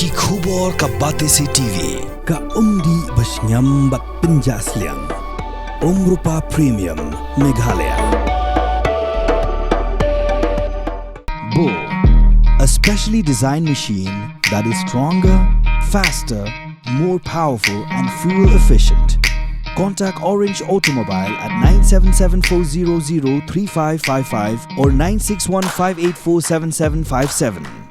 Ki khubor ka Batesi TV. Ka umdi basnyam bat penjaslian. Rupa Premium Meghalaya. Bo, a specially designed machine that is stronger, faster, more powerful and fuel efficient. Contact Orange Automobile at 977-400-3555 or 9615847757.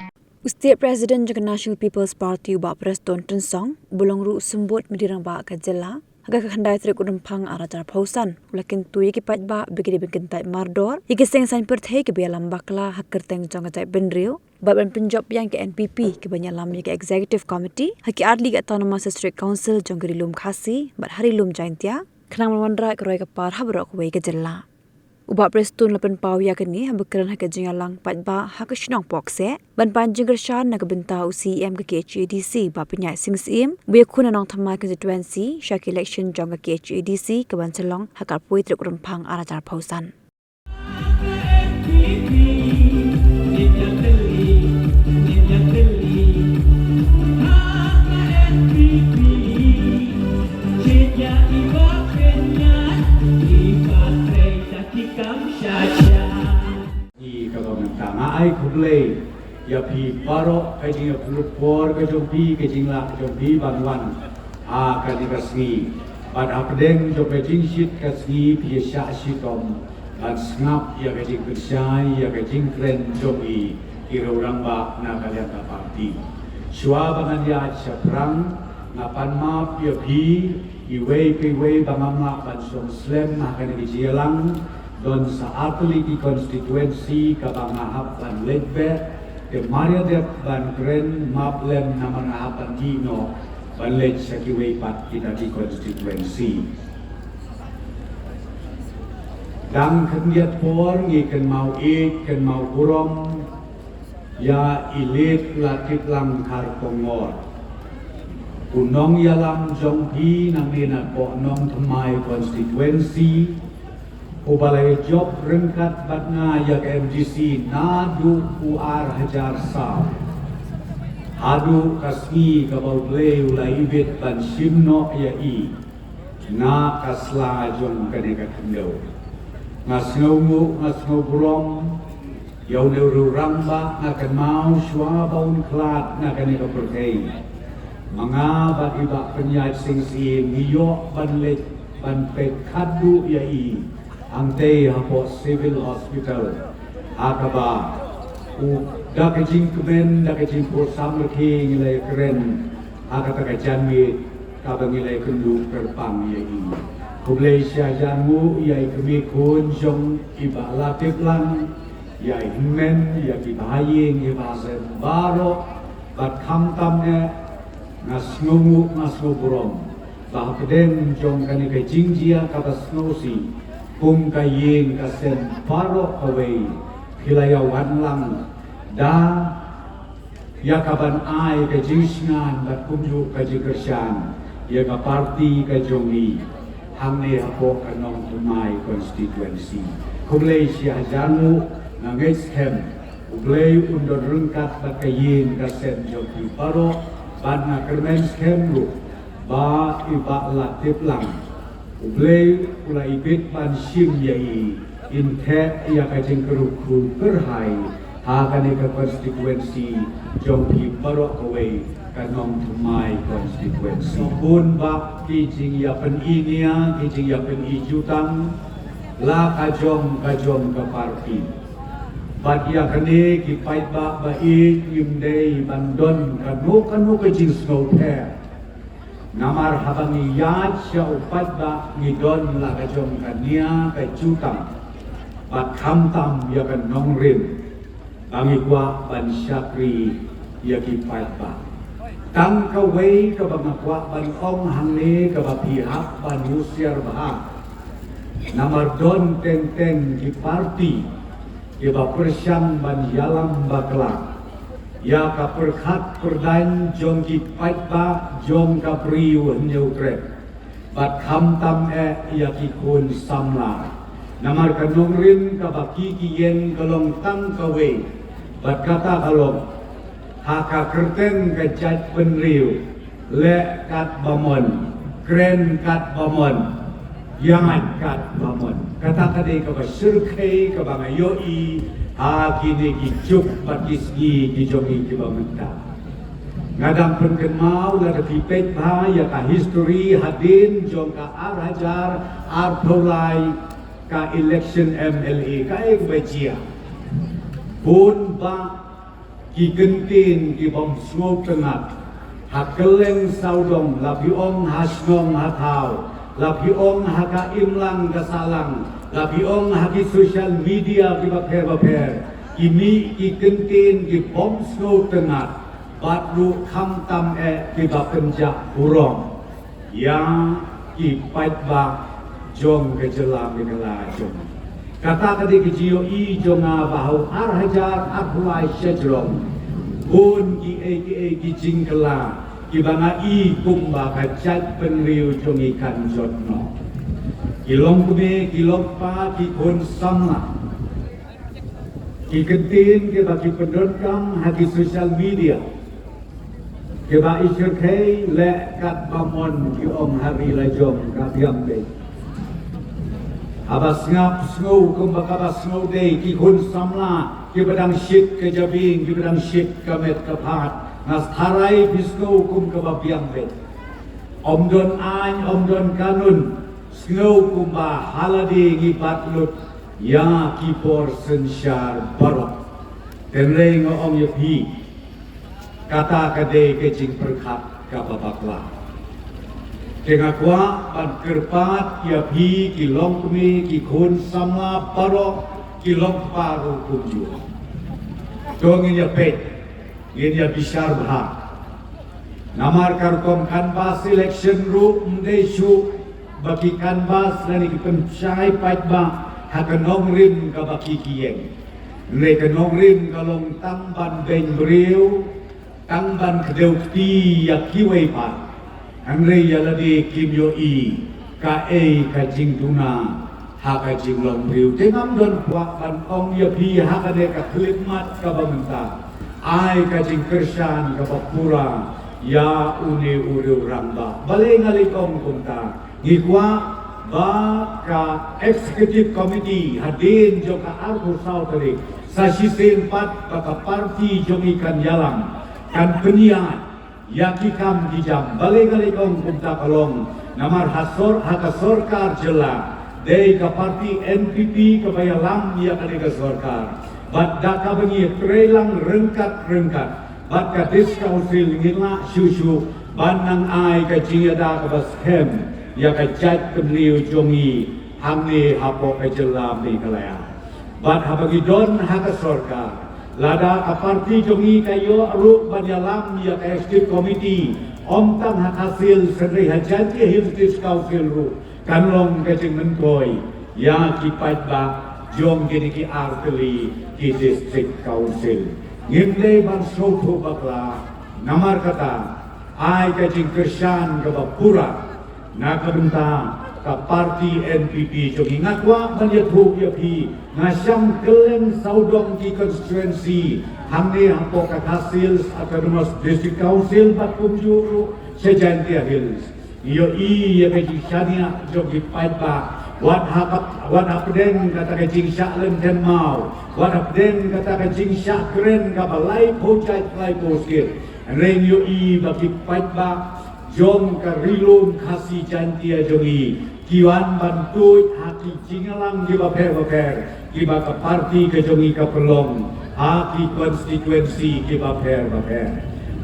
State President Jagan National People's Party Ubah Preston Tensong bulong ru sembut medirang ba ka jela aga khandai trek udampang arajar pausan ulakin tu yiki pat ba bigidi bikintai mardor yiki seng san perthai ke bialam bakla hakker teng jong tai benrio baban penjob yang ke NPP ke banyalam yiki Executive Committee haki Adli Autonomous District Council jong gerilum khasi bat hari lum jaintia khnang mandra ke roi ke par habrok wei ke jela Ubah Preston lapan pau ya kini habkeran hak jingalang patba hak shnong pokse ban panjing gershan nak benta UCM ke KHADC ba penyai singsim be khuna nong thamai constituency shak election jong ke KHADC ke ban chalong hakar pui trek rumpang arajar pausan ai khung lei ya phi paro ka jing pur ka jompi ka jing la jompi banwan a ka di kasni ban apdeng jo ka jing shit kasni phi sha shitom ban snap ya ka jing kershai ya ka jing kren jomi irorang ba na ka ya ka parti shwa bangan ya chaprang na pan ma phi phi iwei pe wei bangamla ban som slem na ka ni jialang don sa Atleti konstituensi kabangahap ban Ledbet ke Mariadet ban Kren Maplem na mangahapan Dino ban Led sa Kiwaypat kita di konstituensi. Dang kendiat por ngi ken mau ken mau kurom ya ilit latit lang karpongor. Unong yalam jongpi nang nina po nong temai konstituensi Ubalai job rengkat batna yak MGC nadu UR hajar sa Hadu kasmi kabau play ulai ibit ban simno ya i Na kasla jong kaneka kendau Ngasngu brom Yau neuru ramba ngakan mau shwa baun klat ngakaneka perkei Mga bat iba penyaj sing si ngiyok ban lek ban pek kadu ya i Angte hapo civil hospital akaba u dakajing kemen dakajing pursam leki ngilai keren akata kajanmi kabang ngilai kendu terpang yai kublai syajanmu yai kemi kun jong iba latif lang yai men yai bahaying iba sen baro bat kamtamnya ngasngu burom bah pedeng jong kani kajing jia kata snosi Kung kayeng kasen paro away hilaya wanlang da yakaban ay kajisngan dat kumju kajikersan yaka parti kajongi hangne hapo kanong tumay konstituensi kublay siya janu nangeshem kublay undon rengkat bat kayeng kasen jogi paro ban na kermenshem lu ba iba latif lang Ublay ulai ibit pan sim yai inte ya kajing kerukun perhai hakane ke konstituensi jongpi barok away kanong tumai konstituensi pun bak kijing ya pen inia kijing ya pen ijutang la kajong ke parti bat ya kane kipait bak baik yumdei bandon kanu kajing snow pair Namar habangi yad siya upat ba ngidon lakajong kanya kay jutang Bat kamtam yakan nongrin Bangigwa ban syakri yakipait ba Tang kaway kabangakwa ban ong hangne kabapihak ban usyar bahag Namar don teng di parti Iba persyang ban yalam baklak Ya ka perkhat perdain jong ki pait ba jong ka priu nyau trek bat kham tam ya ki kun samla namar ka nongrin ka baki ki yen kalong tang kawe bat kata kalong haka kerten kejat penriu le kat bamon kren kat bamon yangan kat bamon kata kade ka basirkai ka bangayoi kini kijuk patisgi kijomi ki bamenta ngadang penkenmau la dipet ba ya ka history hadin jong ka arajar artolai ka election MLA ka ek bajia pun ba ki gentin ki bom smok tengah hakeleng saudong labi ong hasnong hatau labi ong haka imlang kasalang labi ong haki social media ki baper kimi ki gentin ki bom smok tengah batru kham tam ki bapenja urong yang ki pait ba jong kejelam ingala jong kata kadi kejio i jonga bahau arhajar arhulai syajrong pun ki jingkela ki banga i kumba kajat penriu jong ikan jotno kilong kume kilong pa ki kun samna ki kentin ki bagi pendorkam hati sosial media ki ba isyur kei le kat bamon ki om hari lajong kabiam be abas ngap snow kumba kabas snow day ki kun samla ki badang shit ke jabing ki badang shit kamet kapat nas tharai bisno kum kababiang bet omdon ain omdon kanun snow kumba haladi ngi patlut ya ki por sensyar barok tenreng ong yepi kata kade ke jing perkhat kababakla Tengah kuat ban kerpat ya pi kilong kumi ki kun sama paro kilong paru kunju. Dong ya pet, ya bisar bah. Namar karkom kanbas election ru mdesu baki kanbas lani ki pencai pait ba hakanong rim ka baki kiyeng. Nre kanong rim kalong tamban ben beriu tamban kedeu ti ya kiwei pa. Andre yaladi kim yo i ka jing tuna ha ka jing long riu tengam don kwa ban ong ya pi ha ka de ka khidmat ka bamenta ai ka jing kersan ka bapura ya une uru ramba bale ngali kong kunta ngikwa ba ka executive committee hadin jo ka arku sau tadi sa sisin pat ka parti jomi kan yalang kan penyian yakikam dijam balai-balai kong kumta kalong namar hasor haka sorkar jela dei ka parti NPP ka bayalam ya ka sorkar bat daka bengi trelang rengkat bat ka dis council ngila syusyu banang ai ka jingada ka baskem ya ka jat kemliu jongi hamni hapo ka jela ni kalaya bat habagi don haka sorkar lada ka parti jongi kayo ru banyalam ya ka executive committee om tang hasil sendiri hajat ya hiltis council ru kanlong ka jing mentoy ya ki pait ba jong gini ki arteli ki district council ngimle ban soto bakla namar kata ai ka jing kersan ka bapura na kabenta ka parti NPP jongi ngatwa banyathu ya pi ngasam keleng saudong ki constituency hamne hapo ka hasil autonomous district council bakum juru sejantia hills yo i ya ka jingshania jongi paipa wat apden kata ka jingsha len ten mau wat apden kata ka jingsha kren ka balai pojai lai poskir ren yo i baki paipa jong ka rilum khasi jantia jongi kiwan bantuit hati jingalang di baper di baka parti ke jongi ka pelong hati konstituensi di baper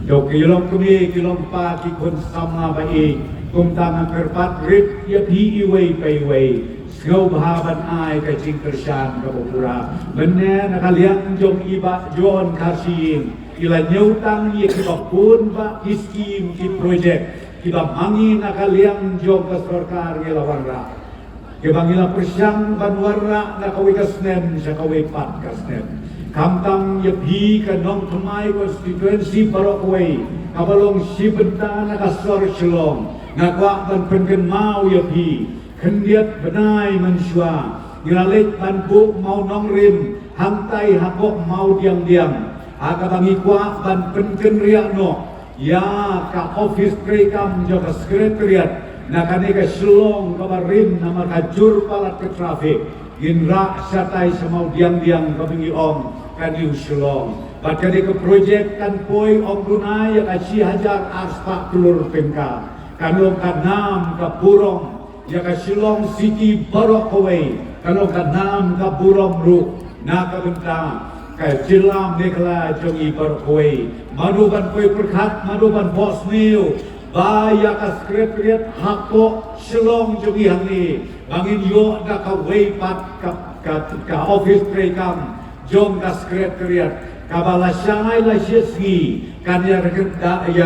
dok kilong kumi kilong pa ki kon sama bai kum tangan kerpat rip ya pi iwei pai wei sgau bahaban ai ka jing kersan ka bopura benne nakaliang jong iba jon karsin ila nyautang ye ki bakun ba iskim ki project kita mangi nakaliang jong ka sorkar ngila warra kibangila persyang ban warra nakawi kasnem sa kawi pat kasnem kamtang yepi ka nong tumay konstituensi barokwe kabalong sibenta nakasor silong ngakwa ban pengen mau yepi kendiat benai mensua ngilalit ban bu mau nong rim hantai hakok mau diam aga bangi kwa ban penken riak no ya ka office krekam juga sekretariat na kaneka Shillong kabarin nama kajur palat ke trafik ginra satai semau diang-diang kabangi om kaniu Shillong bat kaneka projek kan poi om Brunei ya kasi hajar aspak telur pengka kanong kanam ka burong ya ka Shillong City Barokaway kanong kanam ka burong ru na kabenta ka jilam nekla jongi Barokaway manuban poi perkat manuban bos niu Baya ka sekretariat hako Shillong jongi hangi bangin yo na ka way pat ka office krekam jong ka sekretariat kabala syangai la syesgi kan ya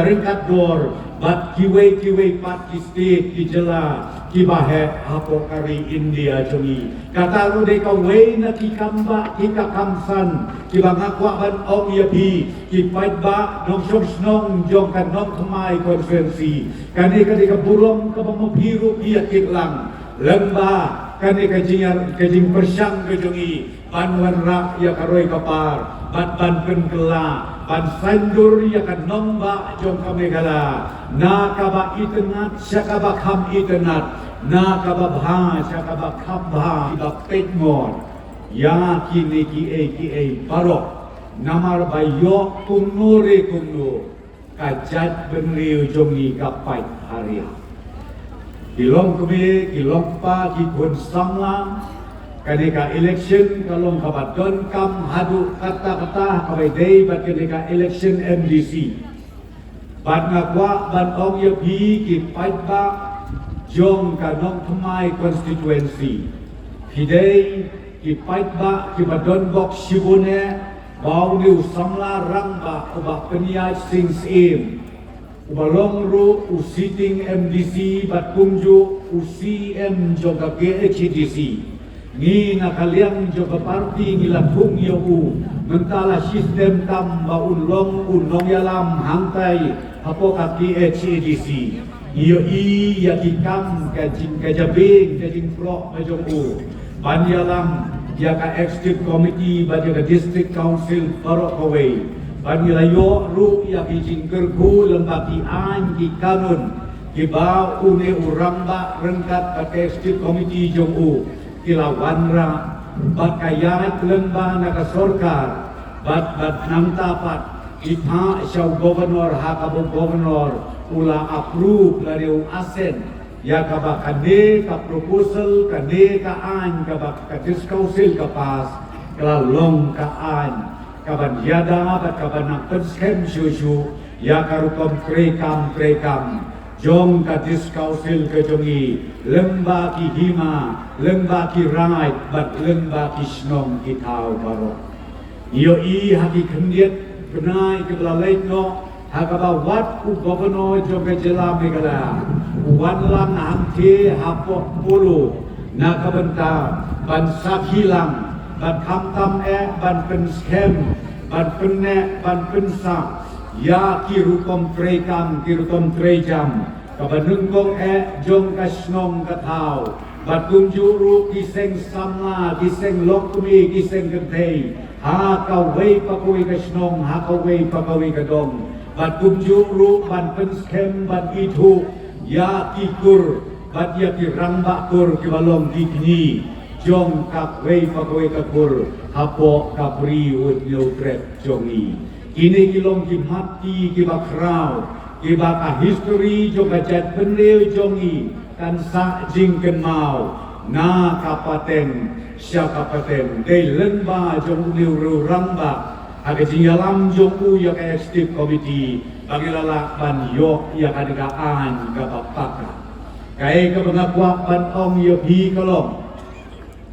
ringkat dor bat kiwe pat ki state ki jela ki bahe hako kari India jongi kata ru de ka way na ki kamba ki ka kamsan ki bangakwa ban ong yapi ki pait ba nong shong snong jong kan nong kemai konferensi kani ka burong ka pamapiru ki lang lembah kani ka jing persyang ke jongi ban warna ya karoi kapar ban penkela ban sandur ya kan nomba jong kamegala na kaba itenat syakaba kham itenat na kaba bha syakaba kham bha iba petmon ya kini ki barok namar bayo kumnure kumnu kajat benriu jongi kapai haria kilong kebe kilong pa ki kun samlang kaneka election kalong kabadon kam hadu kata-kata kabai day bat kaneka election MDC bat ngakwa bat ong yapi ki pait ba jong kanong kemai constituency hidai ki pait ba ki badon bok shibune bau niu samla rang ba ubah peniai sing sim ubalong ru usiting MDC bat kumju UCM joga GHDC ni nakaliang juga parti ngilatung yau mentala sistem tam baun long unong yalam hantai hapo kaki HDC iyo ya kikam kajing kajabing kajing pro majong u ban yalam ya ka executive committee ba ya ka district council Barokaway ban yayo ru ya kijing kerku lembaki an ki kanun ki ba une urang ba rengkat ka executive committee jong u kilawanra bat kayat lembah naka sorkar bat nang tapat ipha syau governor hakabo governor ula approve dari asen ya kaba kade ka proposal kade ka an kaba ka discouncil ka pas kelalong ka an kaban yada bat kaban nak penskem syusyu ya karukom krekam jong ka discouncil ke jongi lembah ki hima lembah ki right bat lembah ki snong ki tau barok iyo haki kendiat benai ke belalai no hakaba wat ku governor jong ke jela megala wan lang hangte hapok pulu na kabenta ban sakhilang ban kamtam ban penskem ban penne ban pensa ya kirukom trejam kabanunggong jong kasnong katau batung juru kiseng samla kiseng lokmi kiseng gentei ha kawai pakawai kasnong ha kawai pakawai kadong batung juru ban penskem ban itu ya kikur bat ya kirang bakur kibalong dikni jong kakwai pakawai kakur hapo kapri ud nyogrep jongi ini kilong ki mati ki bakrau ki baka history juga jat benreu jongi kan sa jingken mau na kapaten sya kapaten dei lenba jong liu ru rangba aga jingalam jongku ya ka executive committee bagilala ban yok ya kadigaan ka bapaka kai ka bangakwa ban ong yo bi kolong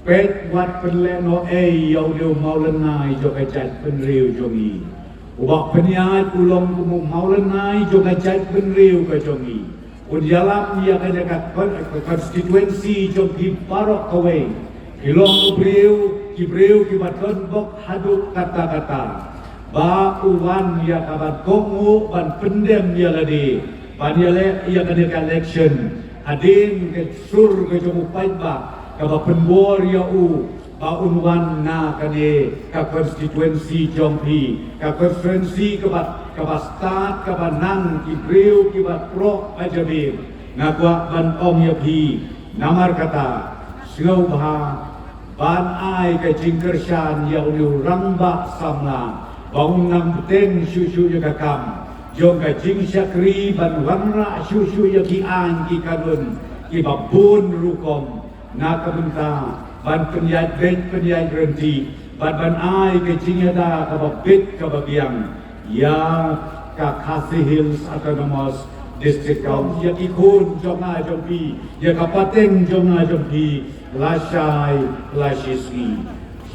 pet wat penleno yo liu mau lenai joka jat benreu jongi ubak peniat ulong kumu maulenai juga jat benriu ke jongi unjalam ia kena konstituensi jongi Barokaway kilong kibriu kibaton bok haduk kata-kata ba uwan ia kabat kongu ban pendem ia ladi ban ia kena election adin ke sur ke jongu pait ba kaba penbor ia unwan na kane ka constituency Jompi ka constituency ka stat ka nang ki Priu ki pro ajabir na kwa ban ong yapi namar kata sgau bha ban ai ka jingkershan ya ulu rangba samna bangun nam ten shu ya kam jong ka jing syakri ban wanra shu ya ki an ki kanun ki babun rukom na kabenta ban penyai berhenti ban ai ke jingada ka babit ka babiang ya ka Khasi Hills Autonomous District Council ya ikun jonga jompi ya kapateng jonga jompi lasai lasisi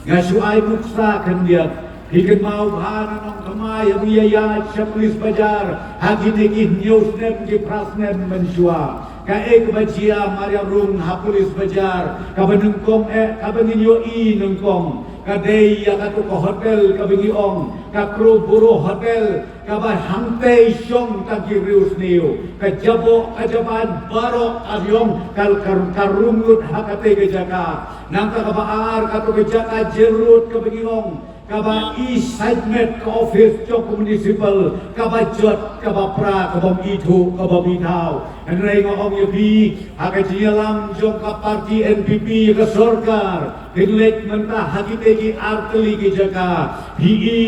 ngasuai muksa kendiat hiken mau bhana nong khamai ya chaplis bajar hagine news nem ki prasnem mensua ka ek bajia maria rung hapulis bajar ka benengkong ka bengin yo I nengkong ka dei ya ka ko hotel ka bengi ong ka kru buru hotel ka ba hamte syong ta ki rius niu ka jabo ka jaban baro avyong kal karungut hakate ke jaka nang ka baar ka to ke jaka jerut ka bengi ong kaba segment ka office jok municipal kaba jot kaba pra kaba itu kaba bitau anrai ngong yapi haka jialam jok ka parti NPP ka sorkar hinlek mentah hakite ki arteli ki jaka PE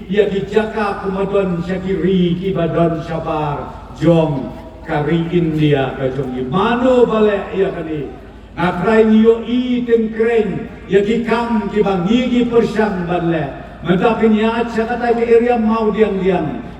ya ki jaka kumadon syakiri ki badan syabar jong kari India ka jong mano bale ya kani Akrai niyo I tengkreng ya ki kam ki bangi ki persang banle mendapin ya cakata ke area mau diang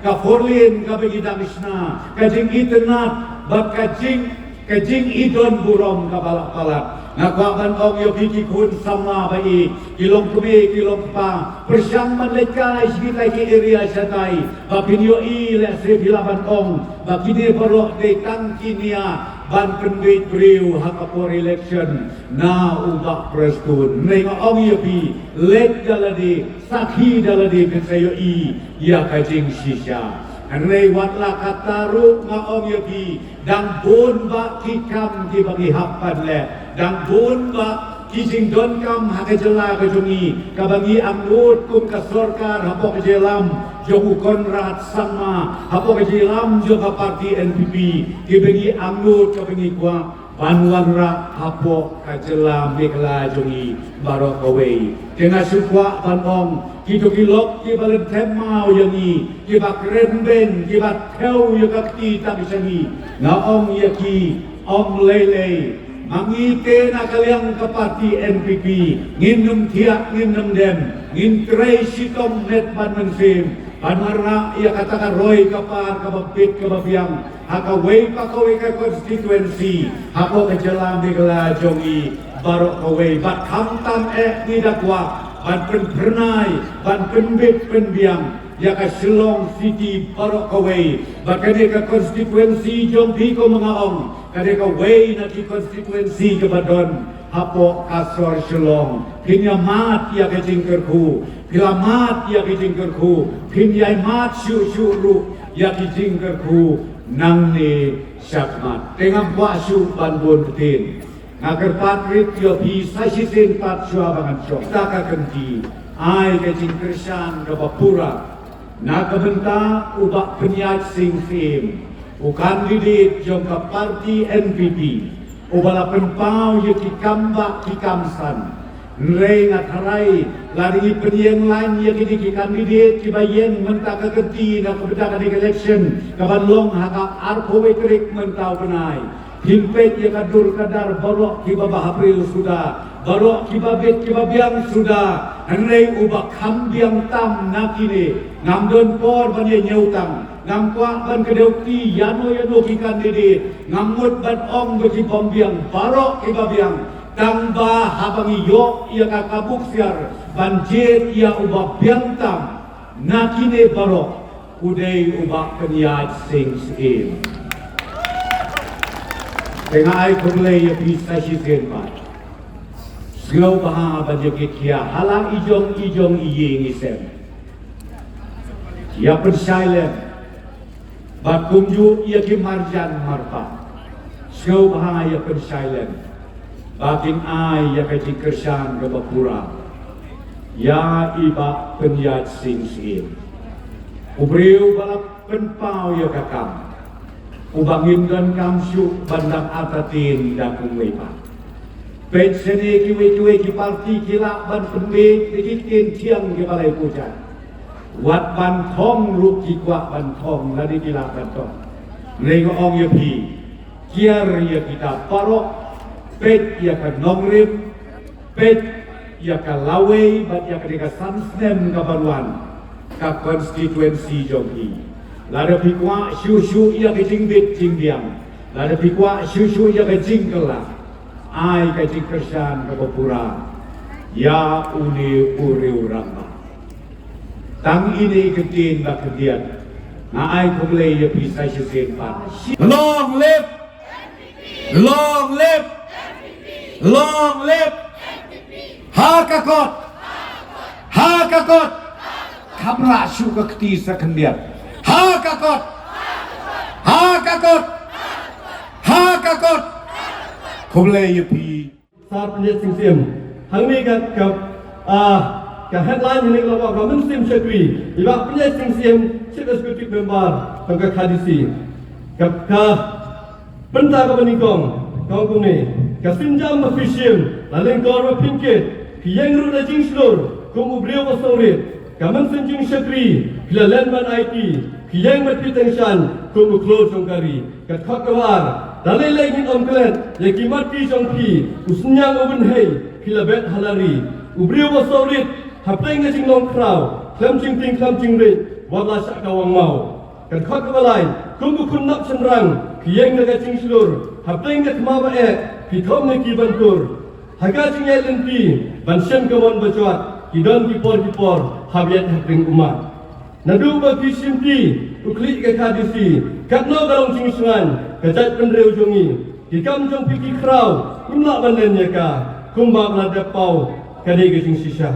ka forlin ka bagi damisna ka jing internet bat ka jing idon burom ka balak nakwakan ong yo ki kun sama bai kilong kumi kilong pa persang manleka kita ki area satai bapin yo I le se bilaban ong bakini perlo de tangkinia ban pendit Priu hakapor election na ubak prestun nenga ong yapi lek daladi sakhi daladi kesayo I ya kajing shisha anrei watla kataru nga ong yapi dang bon ba kikam di bagi hapan le dang bon ba kijing don kam hakajela kajongi kabangi angut kum ka sorkar hapok jelam jogu Konrad sama hapok jelam joka parti NPP kibengi angut kabengi kwa banwanra hapok kajela mekla jongi barok away tengah sukwa banong kidokilok ki balen temau yangi ki bakren ben ki bakheu yakti tabisangi na ong yaki ong lele mangite na kaliang kapati NPP nginum tiak nginum dem ngintray sitom net ban mensim panmarna ia katakan roy kapar kabapit kababiang hakaway pakaway ka constituency hako kajalam di jongi barok kaway bat hamtam ni dakwa ban pernai ban penbit penbiang ya ka Shillong City barok kaway bakane ka constituency Jompi ko mga ong kade ka way na ki constituency ke badon hapo kasor Shillong pinyamat ya ke jingkerku pilamat ya ke jingkerku pinyai mat syuru ya ke jingkerku nang ni syakmat tengah puasu banbon ketin ngagar patrit yo bisa sisin pat syuabangan syok taka kenti ai ke jingkersan ke bapura na kabenta ubak penyat sing sim u kandidat jong ka parti NPP u bala penpau ye ki kamba ki kamsan nrei ngatarai lari penyeng lain ye ki kandidat ki bayeng menta ka genti na kabeda ka election ka banlong haka arkowe krik mentau benai himpet ye kadur kadar barok ki baba April sudah barok ki babet ki babiang sudah Henrei ubak hambiang tam nakine ngamdon por banye nyeutang ngamkwa ban kedeukti yano ki kandidat ngamut ban ong beki bombiang barok ki babiang tangba habangi yok ia kakabuk siar banjir ia ubak biang tam nakine barok udai ubak penyat sing sim tengah ai kumlei ya bisa sisin pat Sgau baha bajak kia halang ijong iye ngisem. Ia persilem. Bakumju ia ki marjan marpa. Sgau baha ia persilem. bakin ai ya kaji kersan ke bapura ya iba penyat sing sin ubriu balap penpau ya kakam ubangin dan kamsu bandang atatin dakung wepa pet sene kiwe ki parti kila ban pembet dikitin tiang ke balai pujan wat ban thong luk ki kwa ban thong ladi kila ban thong rego ong ya pi kiar ya kita parok pet ya ka nongrim pet ya ka lawe bat ya ka sansnem ka baruan ka konstituensi jongki lada pikwa syu ya ka jingbit jingdiam lada pikwa syu ya ka jingkela ai ka jingkersan ka bapura ya uni uri uramba tang ini ketin ba kedian na ai kumle ya bisa sisen pa long live long live long live hakakot hakakot kamra syu ka keti sa kendian hakakot hakakot hakakot kumle ya pi saat penjat sim hang ni kat ka headline ni kalau ka men sim sekri iba penjat sim chief executive member tongka khadisi ka benda ka benikong kong ni ka sinjam official laling kor pinket yang ru da jing slur kum ubriu wasaurit ka men sim jing sekri bila landman IT yang matpitengsan kum close jongkari ka khotwar dalai lagi omklet ya kimati jongpi usnyang oben hei kilabet halari ubriu wasaurit hapeng ngajing long kraw klam jing ting klam jing re wala sak kawang mau kan khot kabalai kum kun nap senrang kiyeng naga jing slur hapeng ngat ma ba ki thom ne ki bantur haga jing ye lenti ban shem kawon bajwat ki don ki por habiat hapeng umat nadu ba ki simti ukli ka khadisi katno galong jing sungan kajat penreu jongi ki kam jong piki kraw kumla banen ya ka kumba blada pau kade ge jing sisa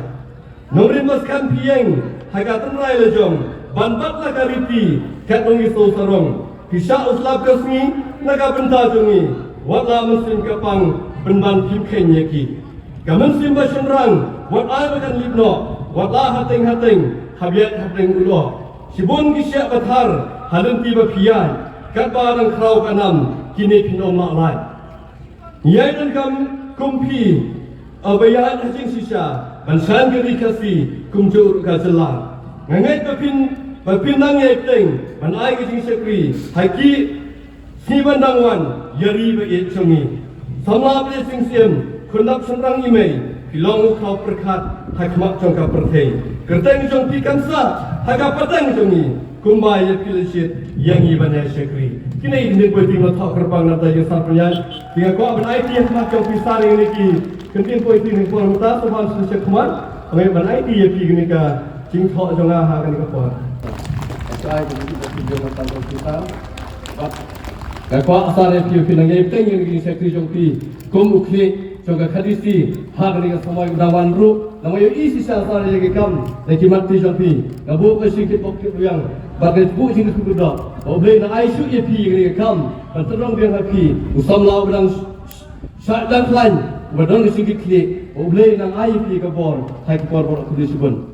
nomrin mas kan pieng haga tenrai le jong ban bat la kariti katnong iso sarong kisah uslab kasni naga benta jongi wala muslim kapang benban pimken yaki ka muslim basenrang wat ai bakan libno wala hateng habiat hateng ulo sibon kisya bathar halenti ba pian kat barang kraw kanam kini pinom ma lai nyai dan kam kumpi abayat hajing sisa bansan geri kasi kumjur ka jelang ngangai bapin nang yeteng ban ai gejing sekri haki si bandangwan yari ba ye chongi samla ple sing siem khundap senrang imei pilong kau perkat hakmak jongka perthei kerteng jong pi kansa haga patang jongi kumba ye pilishit yang iban ya sekri kini ini poi ting thok kerbang nata yang sarpyan tinga ko ban ai ti hakmak jong pi sari ni ki kentin poi ting por muta soban su sekman ngai ban ai ti ye pi ni ka jing thok jonga ha kan ka por ai di video mata kita Kakwa asal review pinang ye teng yang ini sekri jongpi kum ukli jongka khadisi hak ni samai dawan ru namayo isi asal ye kam lagi mati jongpi gabu ke sikit bokit yang bagai bu sing ku do oble na ai su ye pi ni kam terong biang happy usam lau bedang sat dan lain bedang sikit klik oble na ai pi ka bor hai ka bor ku disebut